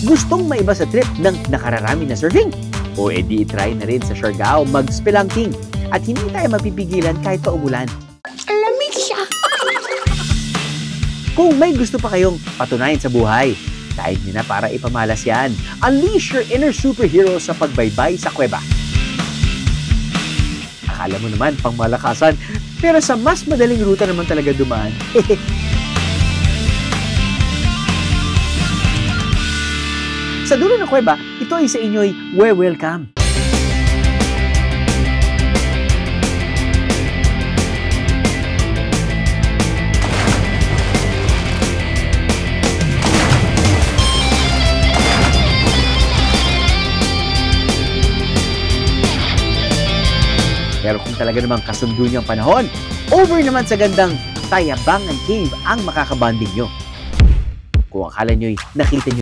Gustong maiba sa trip ng nakararami na surfing? O edi itry na rin sa Siargao mag-spelunking at hindi tayo mapipigilan kahit pa umulan. Lamig siya! Kung may gusto pa kayong patunayan sa buhay, time nyo na para ipamalas yan. Unleash your inner superhero sa pagbaybay sa kuweba. Akala mo naman pang malakasan, pero sa mas madaling ruta naman talaga dumaan. Sa dulo ng kuweba, ito ay sa inyo'y welcome. Pero kung talaga namang kasundo niyang panahon, over naman sa gandang Tayabangan Cave ang makakabanding nyo. Kung akala nyo'y nakita nyo